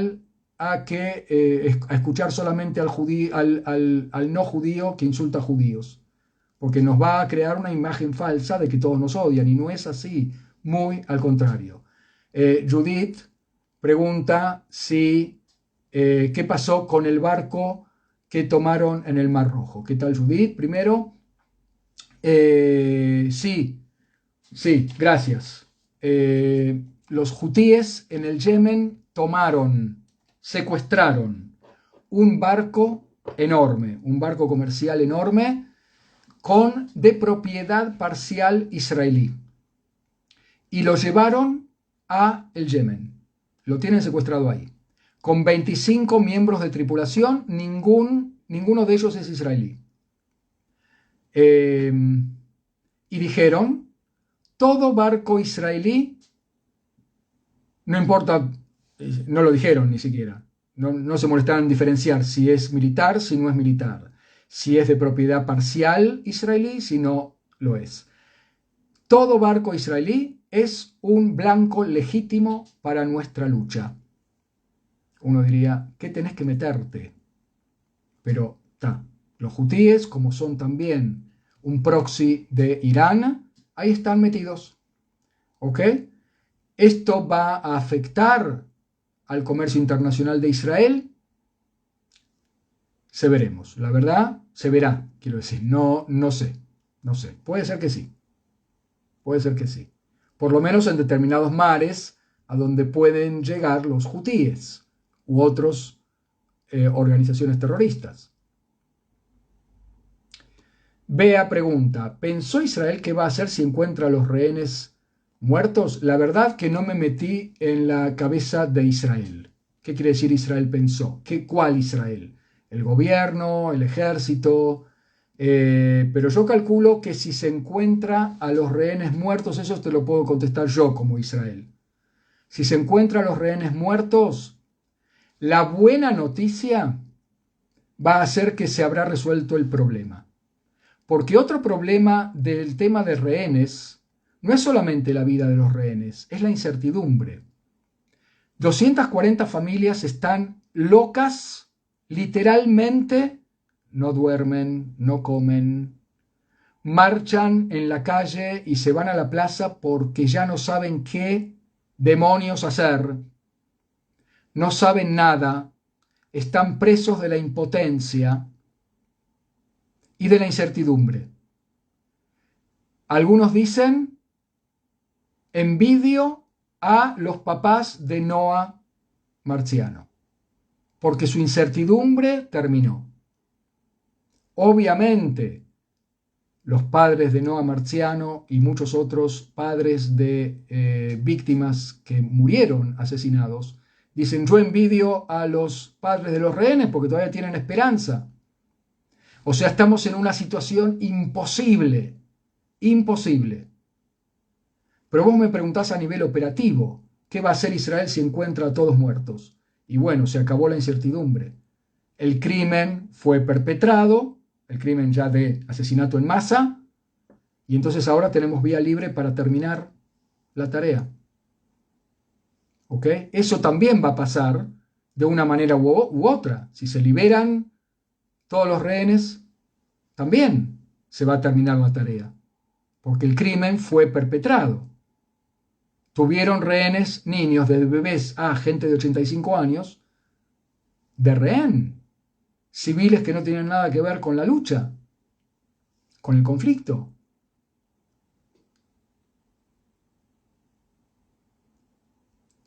escuchar solamente al no judío que insulta a judíos, porque nos va a crear una imagen falsa de que todos nos odian y no es así, muy al contrario. Judith pregunta qué pasó con el barco que tomaron en el Mar Rojo. ¿Qué tal, Judith? Primero, sí, sí, gracias. Los hutíes en el Yemen secuestraron un barco enorme, un barco comercial enorme, de propiedad parcial israelí. Y lo llevaron a el Yemen. Lo tienen secuestrado ahí. Con 25 miembros de tripulación, ninguno de ellos es israelí. Y dijeron, todo barco israelí, no importa, no lo dijeron ni siquiera, no se molestaron en diferenciar si es militar, si no es militar, si es de propiedad parcial israelí, si no lo es. Todo barco israelí es un blanco legítimo para nuestra lucha. Uno diría, ¿qué tenés que meterte? Pero está. Los hutíes, como son también un proxy de Irán, ahí están metidos. ¿Ok? ¿Esto va a afectar al comercio internacional de Israel? Se veremos. La verdad, se verá, quiero decir. No, no sé. No sé. Puede ser que sí. Puede ser que sí. Por lo menos en determinados mares a donde pueden llegar los hutíes u otras organizaciones terroristas. Bea pregunta, ¿pensó Israel qué va a hacer si encuentra a los rehenes muertos? La verdad que no me metí en la cabeza de Israel. ¿Qué quiere decir Israel pensó? ¿Cuál Israel? ¿El gobierno? ¿El ejército? Pero yo calculo que si se encuentra a los rehenes muertos, eso te lo puedo contestar yo como Israel. Si se encuentra a los rehenes muertos, la buena noticia va a ser que se habrá resuelto el problema. Porque otro problema del tema de rehenes no es solamente la vida de los rehenes, es la incertidumbre. 240 familias están locas, literalmente, no duermen, no comen, marchan en la calle y se van a la plaza porque ya no saben qué demonios hacer, no saben nada, están presos de la impotencia y de la incertidumbre. Algunos dicen, envidio a los papás de Noah Marciano, porque su incertidumbre terminó. Obviamente, los padres de Noah Marciano y muchos otros padres de víctimas que murieron asesinados, dicen, yo envidio a los padres de los rehenes porque todavía tienen esperanza. O sea, estamos en una situación imposible, imposible. Pero vos me preguntás a nivel operativo, ¿qué va a hacer Israel si encuentra a todos muertos? Y bueno, se acabó la incertidumbre. El crimen fue perpetrado, el crimen ya de asesinato en masa, y entonces ahora tenemos vía libre para terminar la tarea. ¿Ok? Eso también va a pasar de una manera u otra. Si se liberan todos los rehenes, también se va a terminar la tarea, porque el crimen fue perpetrado. Tuvieron rehenes niños, de bebés a gente de 85 años, de rehén. Civiles que no tienen nada que ver con la lucha, con el conflicto.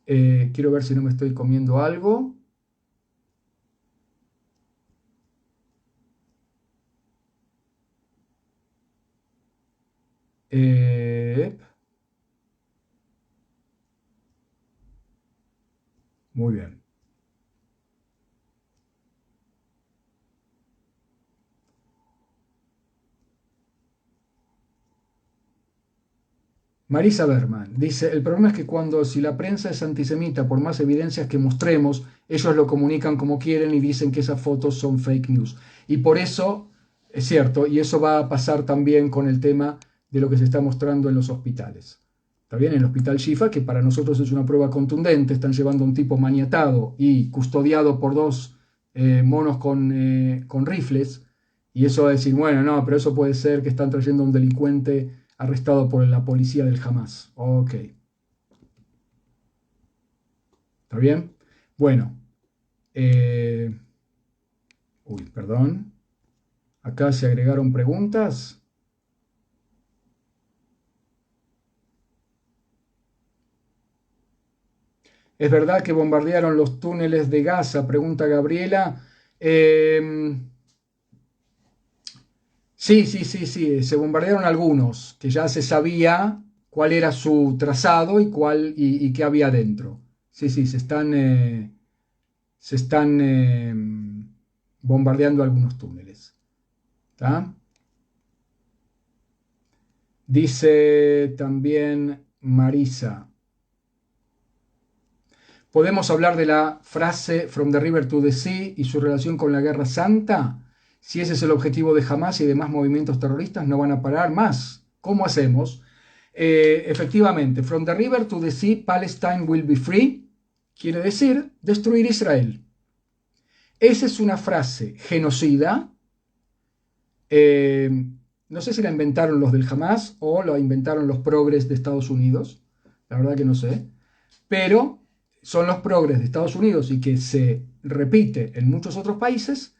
Quiero ver si no me estoy comiendo algo. Muy bien. Marisa Berman dice, el problema es que si la prensa es antisemita, por más evidencias que mostremos, ellos lo comunican como quieren y dicen que esas fotos son fake news. Y por eso, es cierto, y eso va a pasar también con el tema de lo que se está mostrando en los hospitales. Está bien, en el hospital Shifa, que para nosotros es una prueba contundente, están llevando a un tipo maniatado y custodiado por dos monos con rifles, y eso va a decir, bueno, no, pero eso puede ser que están trayendo a un delincuente arrestado por la policía del Hamas. Ok. ¿Está bien? Bueno. Perdón. Acá se agregaron preguntas. ¿Es verdad que bombardearon los túneles de Gaza? Pregunta Gabriela. Sí, se bombardearon algunos, que ya se sabía cuál era su trazado y qué había dentro. Sí, se están bombardeando algunos túneles. ¿Tá? Dice también Marisa. ¿Podemos hablar de la frase From the River to the Sea y su relación con la Guerra Santa? Si ese es el objetivo de Hamas y demás movimientos terroristas, no van a parar más. ¿Cómo hacemos? Efectivamente, From the River to the Sea, Palestine will be free, quiere decir destruir Israel. Esa es una frase genocida Eh, no sé si la inventaron los del Hamas o la inventaron los progres de Estados Unidos, la verdad que no sé, pero son los progres de Estados Unidos y que se repite en muchos otros países,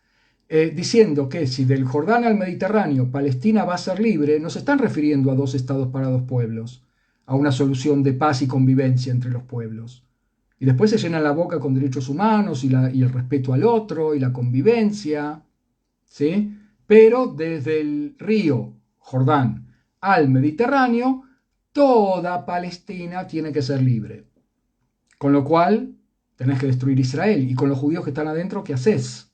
diciendo que si del Jordán al Mediterráneo Palestina va a ser libre, no se están refiriendo a dos estados para dos pueblos, a una solución de paz y convivencia entre los pueblos. Y después se llenan la boca con derechos humanos y el respeto al otro y la convivencia, ¿sí? Pero desde el río Jordán al Mediterráneo, toda Palestina tiene que ser libre. Con lo cual, tenés que destruir Israel. Y con los judíos que están adentro, ¿qué haces?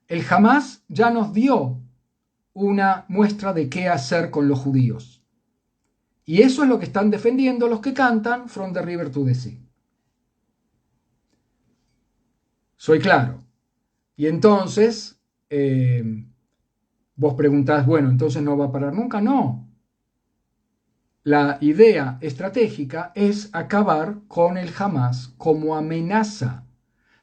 El Hamas ya nos dio una muestra de qué hacer con los judíos. Y eso es lo que están defendiendo los que cantan From the River to the Sea. Soy claro. Y entonces, vos preguntás, bueno, entonces no va a parar nunca. No. La idea estratégica es acabar con el Hamas como amenaza.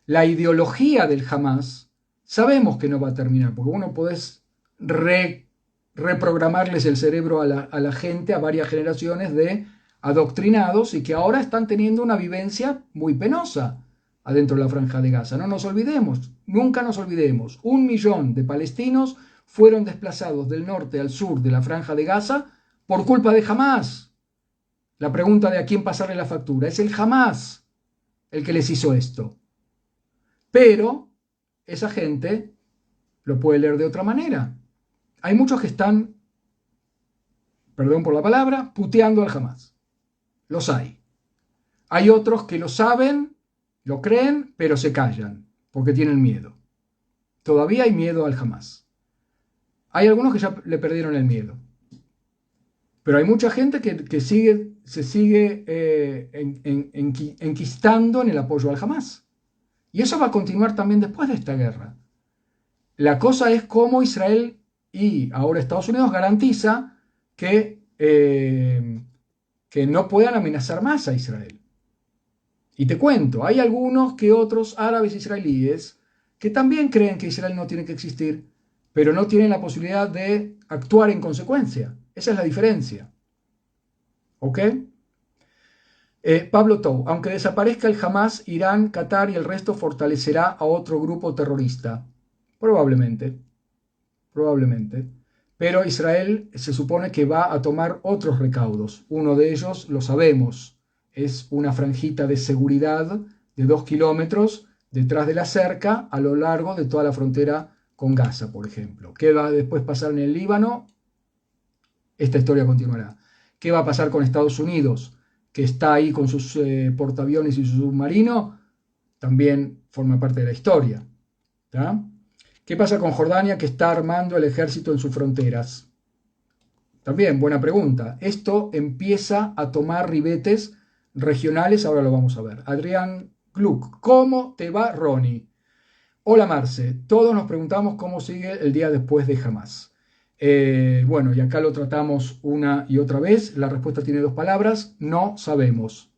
La ideología del Hamas sabemos que no va a terminar, porque uno podés reprogramarles el cerebro a la gente, a varias generaciones de adoctrinados y que ahora están teniendo una vivencia muy penosa adentro de la Franja de Gaza. No nos olvidemos, nunca nos olvidemos, 1 millón de palestinos fueron desplazados del norte al sur de la Franja de Gaza por culpa de Hamas. La pregunta de a quién pasarle la factura, es el Hamas el que les hizo esto. Pero esa gente lo puede leer de otra manera. Hay muchos que están, perdón por la palabra, puteando al Hamas. Los hay. Hay otros que lo saben, lo creen, pero se callan, porque tienen miedo. Todavía hay miedo al Hamas. Hay algunos que ya le perdieron el miedo. Pero hay mucha gente que se sigue enquistando en el apoyo al Hamas. Y eso va a continuar también después de esta guerra. La cosa es cómo Israel y ahora Estados Unidos garantiza que no puedan amenazar más a Israel. Y te cuento, hay algunos que otros árabes israelíes que también creen que Israel no tiene que existir, pero no tienen la posibilidad de actuar en consecuencia. Esa es la diferencia. ¿Ok? Pablo Tou, aunque desaparezca el Hamas, Irán, Qatar y el resto fortalecerá a otro grupo terrorista. Probablemente, probablemente. Pero Israel se supone que va a tomar otros recaudos. Uno de ellos, lo sabemos, es una franjita de seguridad de 2 kilómetros detrás de la cerca a lo largo de toda la frontera con Gaza, por ejemplo. ¿Qué va a después pasar en el Líbano? Esta historia continuará. ¿Qué va a pasar con Estados Unidos, que está ahí con sus portaaviones y su submarino? También forma parte de la historia. ¿Tá? ¿Qué pasa con Jordania, que está armando el ejército en sus fronteras? También, buena pregunta. Esto empieza a tomar ribetes regionales, ahora lo vamos a ver. Adrián Gluck, ¿cómo te va, Ronnie? Hola, Marce. Todos nos preguntamos cómo sigue el día después de Hamas. Bueno, y acá lo tratamos una y otra vez. La respuesta tiene 2 palabras. No sabemos.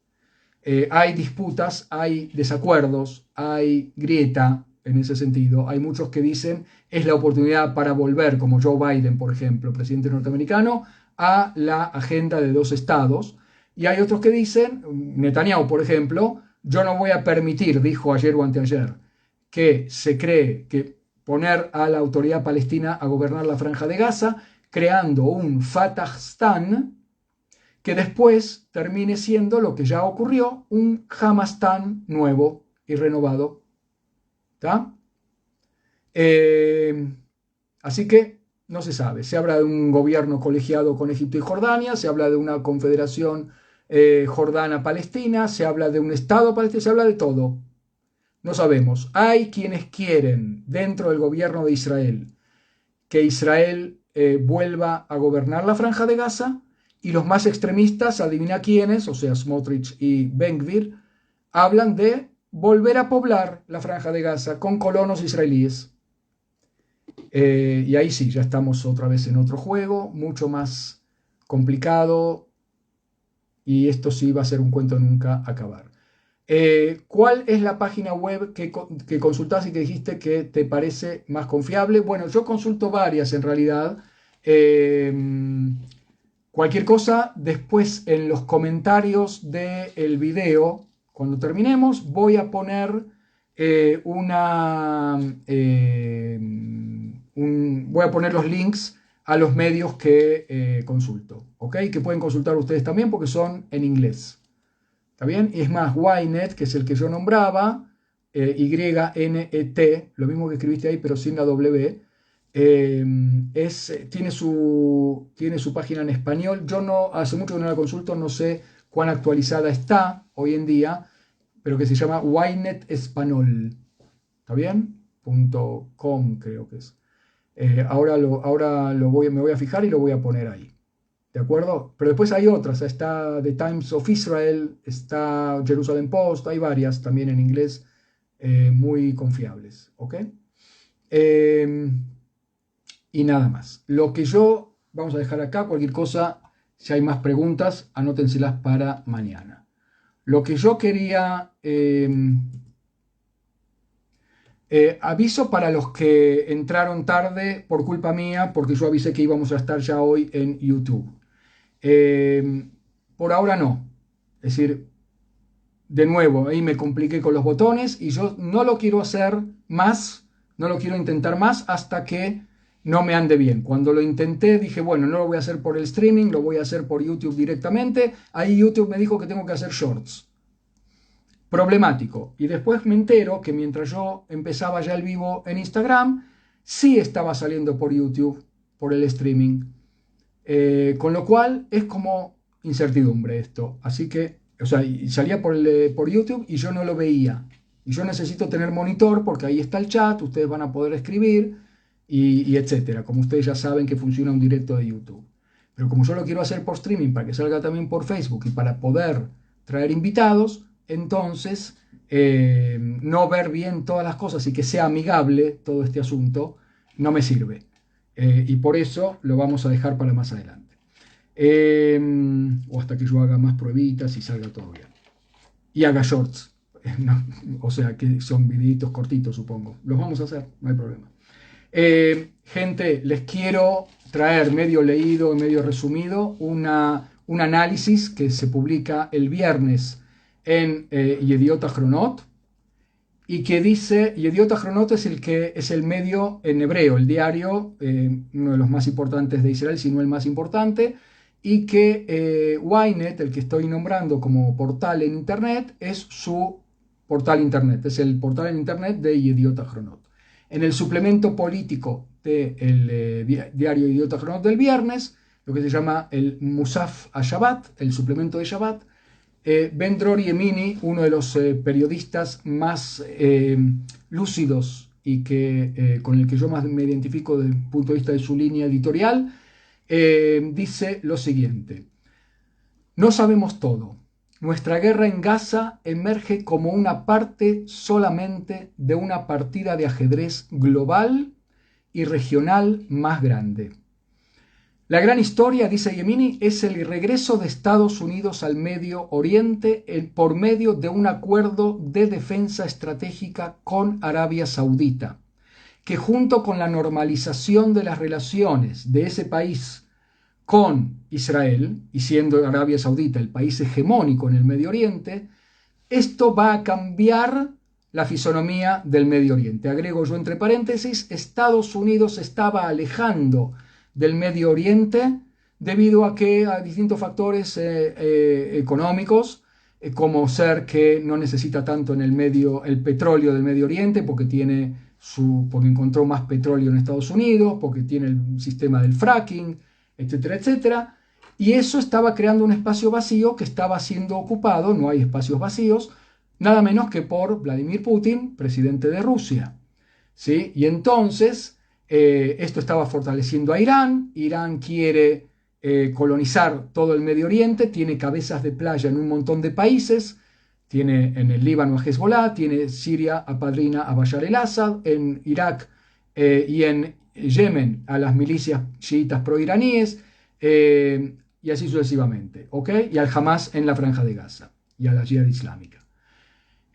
Hay disputas, hay desacuerdos, hay grieta en ese sentido. Hay muchos que dicen es la oportunidad para volver, como Joe Biden, por ejemplo, presidente norteamericano, a la agenda de 2 estados. Y hay otros que dicen, Netanyahu, por ejemplo, yo no voy a permitir, dijo ayer o anteayer, que se cree que poner a la autoridad palestina a gobernar la Franja de Gaza, creando un Fatahstán que después termine siendo lo que ya ocurrió, un Hamastán nuevo y renovado. ¿Tá? Así que no se sabe. Se habla de un gobierno colegiado con Egipto y Jordania, se habla de una confederación jordana-palestina, se habla de un Estado palestino, se habla de todo. No sabemos. Hay quienes quieren, dentro del gobierno de Israel, que Israel vuelva a gobernar la Franja de Gaza, y los más extremistas, adivina quiénes, o sea, Smotrich y Ben-Gvir, hablan de volver a poblar la Franja de Gaza con colonos israelíes. Y ahí sí, ya estamos otra vez en otro juego, mucho más complicado, y esto sí va a ser un cuento nunca acabar. ¿Cuál es la página web que consultás y que dijiste que te parece más confiable? Bueno, yo consulto varias en realidad. Eh, Cualquier cosa, después en los comentarios del video, cuando terminemos, voy a poner voy a poner los links a los medios que consulto, ¿ok? Que pueden consultar ustedes también porque son en inglés. ¿Está bien? Y es más, Ynet, que es el que yo nombraba, YNET, lo mismo que escribiste ahí, pero sin la W, tiene su página en español. Yo no, hace mucho que no la consulto, no sé cuán actualizada está hoy en día, pero que se llama Ynet Español. ¿Está bien? .com creo que es. Ahora me voy a fijar y lo voy a poner ahí. ¿De acuerdo? Pero después hay otras, está The Times of Israel, está Jerusalem Post, hay varias también en inglés muy confiables, ¿ok? Y nada más. Vamos a dejar acá, cualquier cosa, si hay más preguntas, anótenselas para mañana. Lo que yo quería... aviso para los que entraron tarde por culpa mía, porque yo avisé que íbamos a estar ya hoy en YouTube. Por ahora no. Es decir, de nuevo, ahí me compliqué con los botones y yo no lo quiero hacer más, no lo quiero intentar más hasta que no me ande bien. Cuando lo intenté dije, bueno, no lo voy a hacer por el streaming, lo voy a hacer por YouTube directamente. Ahí YouTube me dijo que tengo que hacer shorts. Problemático. Y después me entero que mientras yo empezaba ya el vivo en Instagram, sí estaba saliendo por YouTube, por el streaming. Con lo cual es como incertidumbre esto. Así que, o sea, salía por YouTube y yo no lo veía. Y yo necesito tener monitor porque ahí está el chat, ustedes van a poder escribir y etcétera. Como ustedes ya saben que funciona un directo de YouTube. Pero como yo lo quiero hacer por streaming para que salga también por Facebook y para poder traer invitados, entonces no ver bien todas las cosas y que sea amigable todo este asunto no me sirve. Y por eso lo vamos a dejar para más adelante. O hasta que yo haga más pruebitas y salga todo bien. Y haga shorts. No, o sea, que son videitos cortitos, supongo. Los vamos a hacer, no hay problema. Gente, les quiero traer medio leído y medio resumido un análisis que se publica el viernes en Yediot Ahronot y que dice, Yediot Ahronot es el medio en hebreo, el diario, uno de los más importantes de Israel, si no el más importante, y que Ynet, el que estoy nombrando como portal en internet, es su portal internet, es el portal en internet de Yediot Ahronot. En el suplemento político del diario Yediot Ahronot del viernes, lo que se llama el Musaf a Shabbat, el suplemento de Shabbat, Ben Dror Yemini, uno de los periodistas más lúcidos y con el que yo más me identifico desde el punto de vista de su línea editorial, dice lo siguiente: no sabemos todo. Nuestra guerra en Gaza emerge como una parte solamente de una partida de ajedrez global y regional más grande. La gran historia, dice Yemini, es el regreso de Estados Unidos al Medio Oriente por medio de un acuerdo de defensa estratégica con Arabia Saudita, que junto con la normalización de las relaciones de ese país con Israel, y siendo Arabia Saudita el país hegemónico en el Medio Oriente, esto va a cambiar la fisonomía del Medio Oriente. Agrego yo entre paréntesis, Estados Unidos estaba alejando del Medio Oriente debido a distintos factores económicos, como ser que no necesita tanto en el petróleo del Medio Oriente porque encontró más petróleo en Estados Unidos, porque tiene el sistema del fracking, etcétera, etcétera. Y eso estaba creando un espacio vacío que estaba siendo ocupado, no hay espacios vacíos, nada menos que por Vladimir Putin, presidente de Rusia. ¿Sí? Y entonces esto estaba fortaleciendo a Irán. Irán quiere colonizar todo el Medio Oriente, tiene cabezas de playa en un montón de países, tiene en el Líbano a Hezbollah, tiene Siria apadrina a Bashar el-Assad, en Irak y en Yemen a las milicias chiitas proiraníes, y así sucesivamente, ¿ok? Y al Hamas en la Franja de Gaza y a la Jihad Islámica.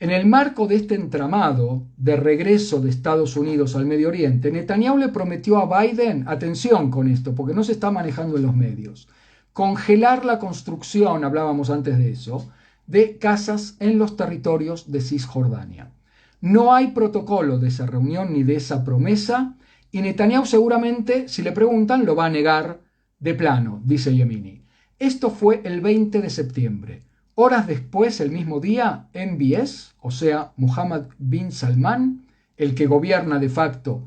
En el marco de este entramado de regreso de Estados Unidos al Medio Oriente, Netanyahu le prometió a Biden, atención con esto, porque no se está manejando en los medios, congelar la construcción, hablábamos antes de eso, de casas en los territorios de Cisjordania. No hay protocolo de esa reunión ni de esa promesa, y Netanyahu seguramente, si le preguntan, lo va a negar de plano, dice Yemini. Esto fue el 20 de septiembre. Horas después, el mismo día, MBS, o sea, Mohammed bin Salman, el que gobierna de facto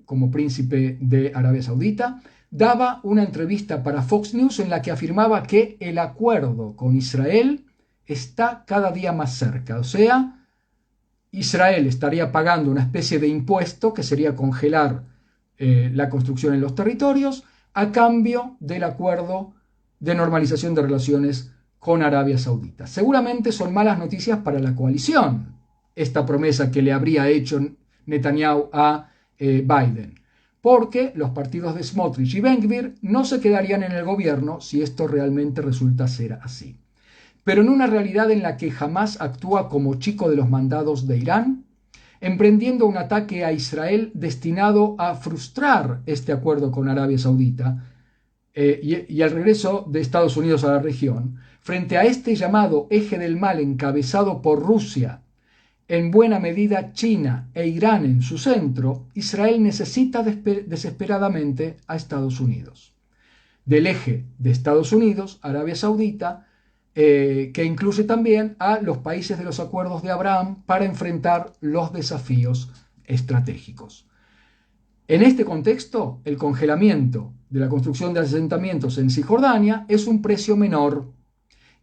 como príncipe de Arabia Saudita, daba una entrevista para Fox News en la que afirmaba que el acuerdo con Israel está cada día más cerca. O sea, Israel estaría pagando una especie de impuesto que sería congelar la construcción en los territorios a cambio del acuerdo de normalización de relaciones con Arabia Saudita. Seguramente son malas noticias para la coalición, esta promesa que le habría hecho Netanyahu a Biden, porque los partidos de Smotrich y Ben-Gvir no se quedarían en el gobierno si esto realmente resulta ser así. Pero en una realidad en la que Hamás actúa como chico de los mandados de Irán, emprendiendo un ataque a Israel destinado a frustrar este acuerdo con Arabia Saudita y el regreso de Estados Unidos a la región, frente a este llamado eje del mal encabezado por Rusia, en buena medida China e Irán en su centro, Israel necesita desesperadamente a Estados Unidos. Del eje de Estados Unidos, Arabia Saudita, que incluye también a los países de los acuerdos de Abraham para enfrentar los desafíos estratégicos. En este contexto, el congelamiento de la construcción de asentamientos en Cisjordania es un precio menor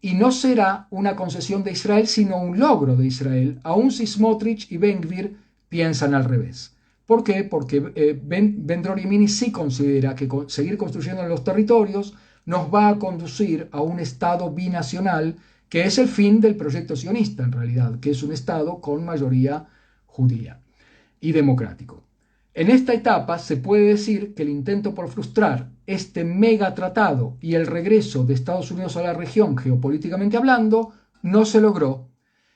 y no será una concesión de Israel, sino un logro de Israel, aun si Smotrich y Ben-Gvir piensan al revés. ¿Por qué? Porque Ben-Dror Yemini sí considera que seguir construyendo en los territorios nos va a conducir a un Estado binacional, que es el fin del proyecto sionista en realidad, que es un Estado con mayoría judía y democrático. En esta etapa se puede decir que el intento por frustrar este megatratado y el regreso de Estados Unidos a la región geopolíticamente hablando no se logró,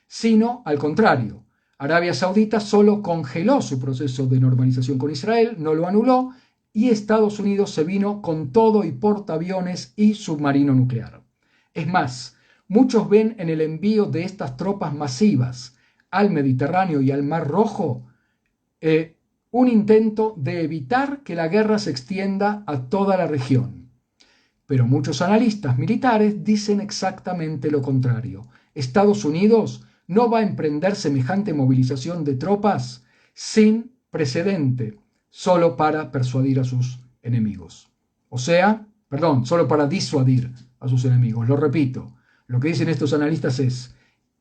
sino al contrario. Arabia Saudita solo congeló su proceso de normalización con Israel, no lo anuló, y Estados Unidos se vino con todo y portaaviones y submarino nuclear. Es más, muchos ven en el envío de estas tropas masivas al Mediterráneo y al Mar Rojo un intento de evitar que la guerra se extienda a toda la región. Pero muchos analistas militares dicen exactamente lo contrario. Estados Unidos no va a emprender semejante movilización de tropas sin precedente, solo para persuadir a sus enemigos. Solo para disuadir a sus enemigos. Lo repito, lo que dicen estos analistas es: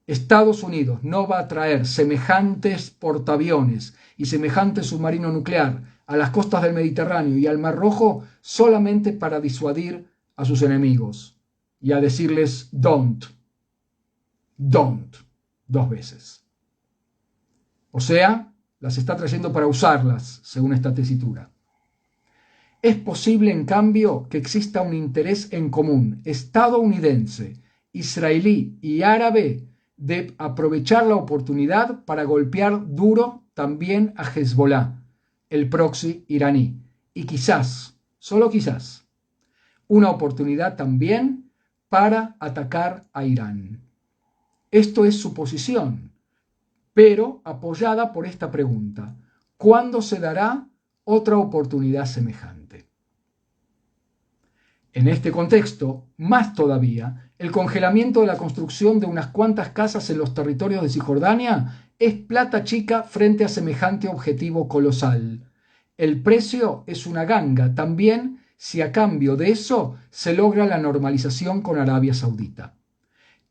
Estados Unidos no va a traer semejantes portaaviones y semejante submarino nuclear a las costas del Mediterráneo y al Mar Rojo solamente para disuadir a sus enemigos y a decirles don't, dos veces. O sea, las está trayendo para usarlas, según esta tesitura. Es posible, en cambio, que exista un interés en común estadounidense, israelí y árabe de aprovechar la oportunidad para golpear duro también a Hezbollah, el proxy iraní, y quizás, solo quizás, una oportunidad también para atacar a Irán. Esto es suposición, pero apoyada por esta pregunta: ¿cuándo se dará otra oportunidad semejante? En este contexto, más todavía, el congelamiento de la construcción de unas cuantas casas en los territorios de Cisjordania es plata chica frente a semejante objetivo colosal. El precio es una ganga también si a cambio de eso se logra la normalización con Arabia Saudita.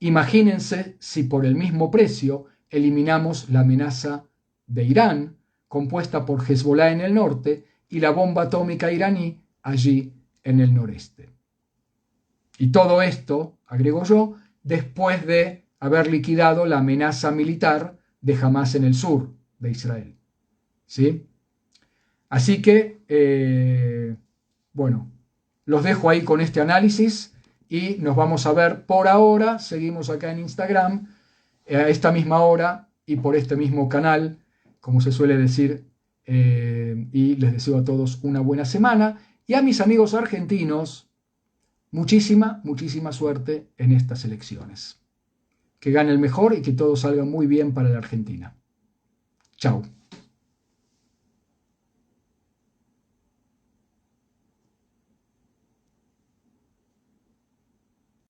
Imagínense si por el mismo precio eliminamos la amenaza de Irán, compuesta por Hezbollah en el norte, y la bomba atómica iraní allí en el noreste. Y todo esto, agrego yo, después de haber liquidado la amenaza militar de Hamás en el sur de Israel. ¿Sí? Así que, los dejo ahí con este análisis y nos vamos a ver por ahora. Seguimos acá en Instagram a esta misma hora y por este mismo canal, como se suele decir, y les deseo a todos una buena semana y a mis amigos argentinos muchísima suerte en estas elecciones. Que gane el mejor y que todo salga muy bien para la Argentina. Chao.